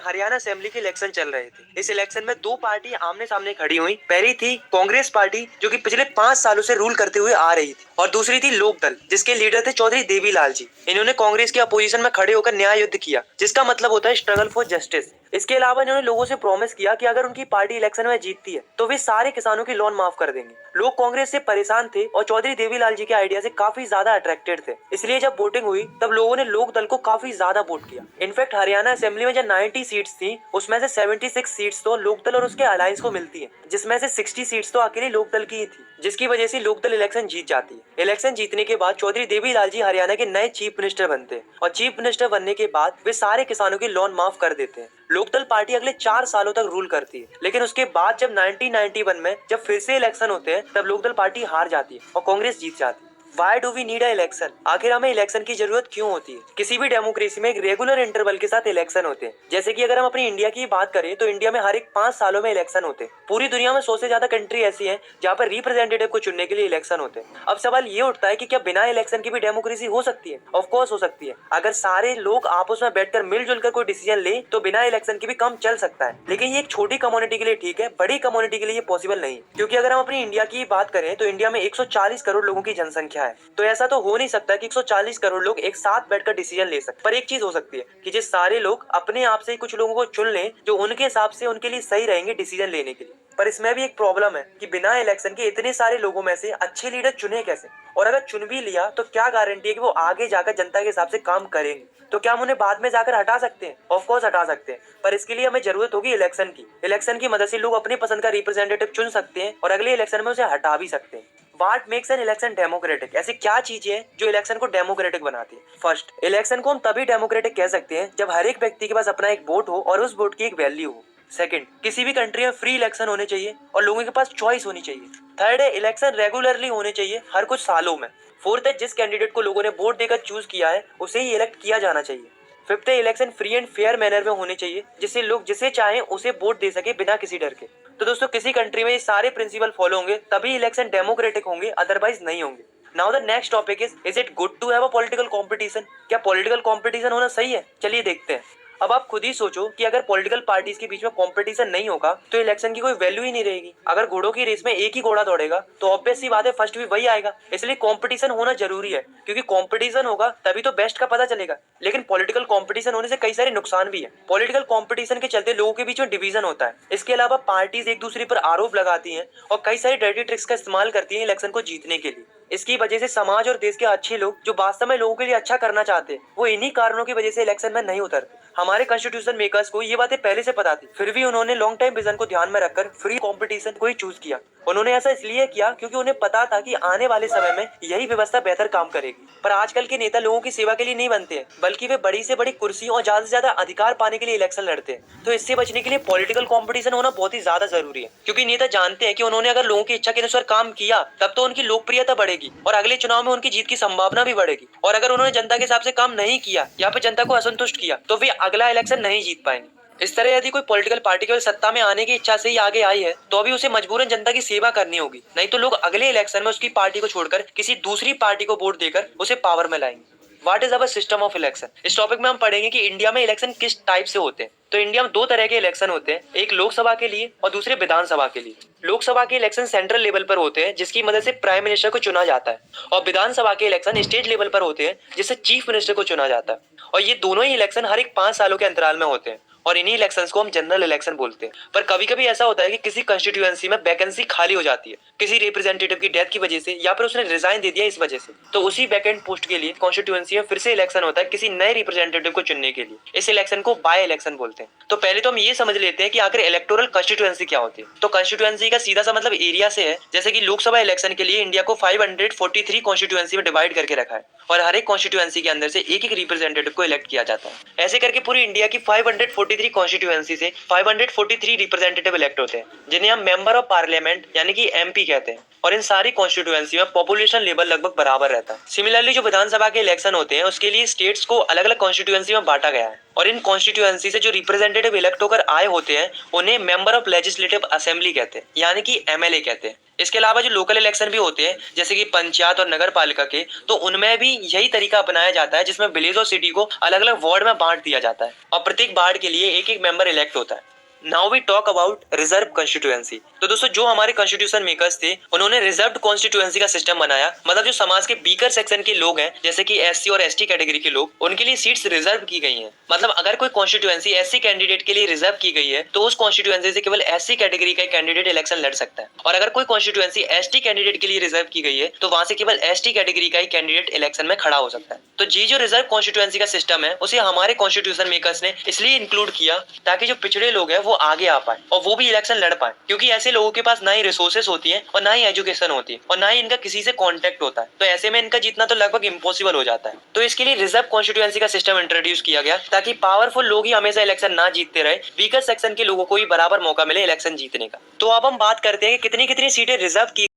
Haryana assembly के election चल रहे थे। इस इलेक्शन में दो पार्टी आमने सामने खड़ी हुई। पहली थी कांग्रेस पार्टी, जो कि पिछले 5 सालों से रूल करते हुए आ रही थी, और दूसरी थी लोकदल, जिसके लीडर थे चौधरी देवीलाल जी। इन्होंने कांग्रेस के अपोजिशन में खड़े होकर न्याय युद्ध किया, जिसका मतलब होता है स्ट्रगल फॉर जस्टिस। इसके अलावा इन्होंने लोगों से प्रॉमिस किया कि अगर उनकी पार्टी इलेक्शन में जीतती है तो वे सारे किसानों की लोन माफ कर देंगे। लोग कांग्रेस से परेशान थे और चौधरी देवीलाल जी के आइडिया से काफी ज्यादा अट्रैक्टेड थे, इसलिए जब वोटिंग हुई तब लोगों ने लोक दल को काफी ज्यादा वोट किया। इनफैक्ट हरियाणा असेंबली में जो 90 सीट्स थी, उसमें से 76 सीट्स तो लोकदल और उसके अलायंस को मिलती है, जिसमें से 60 सीट्स तो अकेले लोकदल की ही थी, जिसकी वजह से लोकदल इलेक्शन जीत जाती है। इलेक्शन जीतने के बाद चौधरी देवीलाल जी हरियाणा के नए चीफ मिनिस्टर बनते हैं, और चीफ मिनिस्टर बनने के बाद वे सारे किसानों की लोन माफ कर देते हैं। लोकदल पार्टी अगले 4 सालों तक रूल करती है, लेकिन उसके बाद जब 1991 में जब फिर से इलेक्शन होते हैं, तब लोकदल पार्टी हार जाती है और कांग्रेस जीत जाती है। Why do we need a election? आखिर हमें इलेक्शन की जरूरत क्यों होती है? किसी भी डेमोक्रेसी में एक रेगुलर इंटरवल के साथ इलेक्शन होते हैं। जैसे कि अगर हम अपनी इंडिया की बात करें तो इंडिया में हर एक 5 सालों में इलेक्शन होते हैं। पूरी दुनिया में 100 से ज्यादा कंट्री ऐसी हैं जहाँ पर रिप्रेजेंटेटिव को चुनने के लिए इलेक्शन होते हैं। अब सवाल ये उठता है कि क्या बिना इलेक्शन की भी डेमोक्रेसी हो सकती है? ऑफ कोर्स हो सकती है। अगर सारे लोग आपस में बैठकर मिलजुल कर कोई डिसीजन ले तो बिना इलेक्शन के भी काम चल सकता है, लेकिन ये एक छोटी कम्युनिटी के लिए ठीक है, बड़ी कम्युनिटी के लिए ये पॉसिबल नहीं। क्योंकि अगर हम अपनी इंडिया की बात करें तो इंडिया में 140 करोड़ लोगों की जनसंख्या है, तो ऐसा तो हो नहीं सकता कि 140 करोड़ लोग एक साथ बैठकर डिसीजन ले सकते। पर एक चीज हो सकती है कि जिस सारे लोग अपने आप से ही कुछ लोगों को चुन लें जो उनके हिसाब से उनके लिए सही रहेंगे डिसीजन लेने के लिए। पर इसमें भी एक प्रॉब्लम है कि बिना इलेक्शन के इतने सारे लोगों में से अच्छे लीडर चुने कैसे? और अगर चुन भी लिया तो क्या गारंटी है कि वो आगे जाकर जनता के हिसाब से काम करेंगे? तो क्या हम उन्हें बाद में जाकर हटा सकते हैं? ऑफ कोर्स हटा सकते हैं, पर इसके लिए हमें जरूरत होगी इलेक्शन की। इलेक्शन की मदद से लोग अपनी पसंद का रिप्रेजेंटेटिव चुन सकते हैं और अगले इलेक्शन में उसे हटा भी सकते हैं। What makes an election democratic? ऐसी क्या चीजें हैं जो इलेक्शन को डेमोक्रेटिक बनाती है? फर्स्ट, इलेक्शन को हम तभी डेमोक्रेटिक कह सकते हैं जब हर एक व्यक्ति के पास अपना एक वोट हो और उस वोट की एक वैल्यू हो। सेकंड, किसी भी कंट्री में फ्री इलेक्शन होने चाहिए और लोगों के पास चॉइस होनी चाहिए। थर्ड है, इलेक्शन रेगुलरली होने चाहिए, हर कुछ सालों में। फोर्थ है, जिस कैंडिडेट को लोगों ने वोट देकर चूज किया है उसे ही इलेक्ट किया जाना चाहिए। फिफ्थ है, election free and fair manner में होने चाहिए, जिससे लोग जिसे चाहें उसे वोट दे सके बिना किसी डर के। तो दोस्तों, किसी कंट्री में ये सारे प्रिंसिपल फॉलो होंगे तभी इलेक्शन डेमोक्रेटिक होंगे, अदरवाइज नहीं होंगे। Now the next topic is it good to have a political competition? क्या पॉलिटिकल कंपटीशन होना सही है? चलिए देखते हैं। अब आप खुद ही सोचो कि अगर पॉलिटिकल पार्टीज के बीच में कंपटीशन नहीं होगा तो इलेक्शन की कोई वैल्यू ही नहीं रहेगी। अगर घोड़ों की रेस में एक ही घोड़ा दौड़ेगा तो ऑब्वियस सी बात है फर्स्ट भी वही आएगा। इसलिए कंपटीशन होना जरूरी है, क्योंकि कंपटीशन होगा तभी तो बेस्ट का पता चलेगा। लेकिन पॉलिटिकल कंपटीशन होने से कई सारे नुकसान भी है। पॉलिटिकल कंपटीशन के चलते लोगों के बीच में डिवीजन होता है। इसके अलावा पार्टीज एक दूसरे पर आरोप लगाती हैं और कई सारी डर्टी ट्रिक्स का इस्तेमाल करती हैं इलेक्शन को जीतने के लिए। इसकी वजह से समाज और देश के अच्छे लोग जो वास्तव में लोगों के लिए अच्छा करना चाहते हैं वो इन्हीं कारणों की वजह से इलेक्शन में नहीं उतरते। हमारे कॉन्स्टिट्यूशन मेकर्स को ये बातें पहले से पता थी, फिर भी उन्होंने लॉन्ग टाइम विजन को ध्यान में रखकर फ्री कंपटीशन को ही चूज किया। उन्होंने ऐसा इसलिए किया क्योंकि उन्हें पता था कि आने वाले समय में यही व्यवस्था बेहतर काम करेगी। पर आजकल के नेता लोगों की सेवा के लिए नहीं बनते हैं, बल्कि वे बड़ी से बड़ी कुर्सी और ज्यादा से ज्यादा अधिकार पाने के लिए इलेक्शन लड़ते हैं। तो इससे बचने के लिए पॉलिटिकल कंपटीशन होना बहुत ही ज्यादा जरूरी है, क्योंकि नेता जानते हैं कि उन्होंने अगर लोगों की इच्छा के अनुसार काम किया तब तो उनकी लोकप्रियता बढ़ेगी और अगले चुनाव में उनकी जीत की संभावना भी बढ़ेगी। और अगर उन्होंने जनता के हिसाब से काम नहीं किया या फिर जनता को असंतुष्ट किया तो वे अगला इलेक्शन नहीं जीत पाएंगे। इस तरह यदि कोई पॉलिटिकल पार्टी केवल सत्ता में आने की इच्छा से ही आगे आई है तो अभी उसे मजबूरन जनता की सेवा करनी होगी, नहीं तो लोग अगले इलेक्शन में उसकी पार्टी को छोड़कर किसी दूसरी पार्टी को वोट देकर उसे पावर में लाएंगे। What is our system of election? इस टॉपिक में हम पढ़ेंगे कि इंडिया में इलेक्शन किस टाइप से होते हैं। तो इंडिया में दो तरह के इलेक्शन होते हैं, एक लोकसभा के लिए और दूसरे विधानसभा के लिए। लोकसभा के इलेक्शन सेंट्रल लेवल पर होते हैं जिसकी मदद से प्राइम मिनिस्टर को चुना जाता है, और विधानसभा के इलेक्शन स्टेट लेवल पर होते हैं जिससे चीफ मिनिस्टर को चुना जाता है। और ये दोनों ही इलेक्शन हर एक 5 सालों के अंतराल में होते हैं, और इन्हीं इलेक्शंस को हम जनरल इलेक्शन बोलते हैं। पर कभी कभी ऐसा होता है कि किसी कंस्टिट्यूएंसी में वैकेंसी खाली हो जाती है किसी रिप्रेजेंटेटिव की डेथ की वजह से, या फिर उसने रिजाइन दे दिया इस वजह से, तो उसी वैकेंट पोस्ट के लिए कॉन्स्टिट्यूएंसी में फिर से इलेक्शन होता है किसी नए रिप्रेजेंटेटिव को चुनने के लिए। इस इलेक्शन को बाय इलेक्शन बोलते हैं। तो पहले तो हम ये समझ लेते हैं कि आखिर इलेक्टोरल कंस्टिट्यूएंसी क्या होती है। तो कंस्टिट्यूएंसी का सीधा सा मतलब एरिया से है। जैसे कि लोकसभा इलेक्शन के लिए इंडिया को 543 कॉन्स्टिट्यूएंसी में डिवाइड करके रखा है, और हर एक कॉन्स्टिट्यूएंसी के अंदर से एक एक रिप्रेजेंटेटिव को इलेक्ट किया जाता है। ऐसे करके पूरी इंडिया की 543 कॉन्स्टिट्यूएंसी से 543 रिप्रेजेंटेटिव इलेक्ट होते हैं, जिन्हें हम मेंबर ऑफ पार्लियामेंट यानी कि एमपी कहते हैं। और इन सारी कॉन्स्टिट्यूएंसी में पॉपुलेशन लेवल लगभग बराबर रहता है। सिमिलरली जो विधानसभा के इलेक्शन होते हैं उसके लिए स्टेट्स को अलग अलग कॉन्स्टिट्यूएंसी में बांटा गया है। और इन कॉन्स्टिट्यूएंसी से जो रिप्रेजेंटेटिव इलेक्ट होकर आए होते हैं उन्हें मेंबर ऑफ लेजिस्लेटिव असेंबली कहते हैं, यानी कि एमएलए कहते हैं। इसके अलावा जो लोकल इलेक्शन भी होते हैं जैसे कि पंचायत और नगर पालिका के, तो उनमें भी यही तरीका अपनाया जाता है जिसमें विलेज और सिटी को अलग अलग वार्ड में बांट दिया जाता है और प्रत्येक वार्ड के लिए एक एक मेंबर इलेक्ट होता है। Now we talk about reserve constituency. तो दोस्तों जो हमारे कॉन्स्टिट्यूशन मेकर्स थे उन्होंने रिजर्व कॉन्स्टिट्यूएंसी का सिस्टम बनाया, मतलब जो समाज के वीकर सेक्शन के लोग हैं जैसे कि एससी और एसटी कैटेगरी के लोग, उनके लिए सीट्स रिजर्व की गई हैं। मतलब अगर कोई कॉन्स्टिट्यूएंसी एससी कैंडिडेट के लिए रिजर्व की गई है तो उस कॉन्स्टिट्यूएंसी से केवल एससी कैटेगरी का कैंडिडेट इलेक्शन लड़ सकता है, और अगर कोई कॉन्स्टिट्यूएंसी एसटी कैंडिडेट के लिए रिजर्व की गई है तो वहां से केवल एसटी कैटेगरी का ही कैंडिडेट इलेक्शन में खड़ा हो सकता है। तो ये जो रिजर्व कॉन्स्टिट्यूएंसी का सिस्टम है उसे हमारे कॉन्स्टिट्यूशन मेकर्स ने इसलिए इंक्लूड किया ताकि जो पिछड़े लोग हैं वो आगे आ पाए और वो भी इलेक्शन लड़ पाए, क्योंकि ऐसे लोगों के पास ना ही रिसोर्सेस होती है और ना ही एजुकेशन होती है और ना ही इनका किसी से कांटेक्ट होता है, तो ऐसे में इनका जीतना तो लगभग इम्पॉसिबल हो जाता है। तो इसके लिए रिजर्व कॉन्स्टिट्यूएंसी का सिस्टम इंट्रोड्यूस किया गया ताकि पावरफुल लोग ही हमेशा इलेक्शन ना जीतते रहे, वीकर सेक्शन के लोगों को भी बराबर मौका मिले इलेक्शन जीतने का। तो अब हम बात करते हैं कि कितनी कितनी सीटें रिजर्व की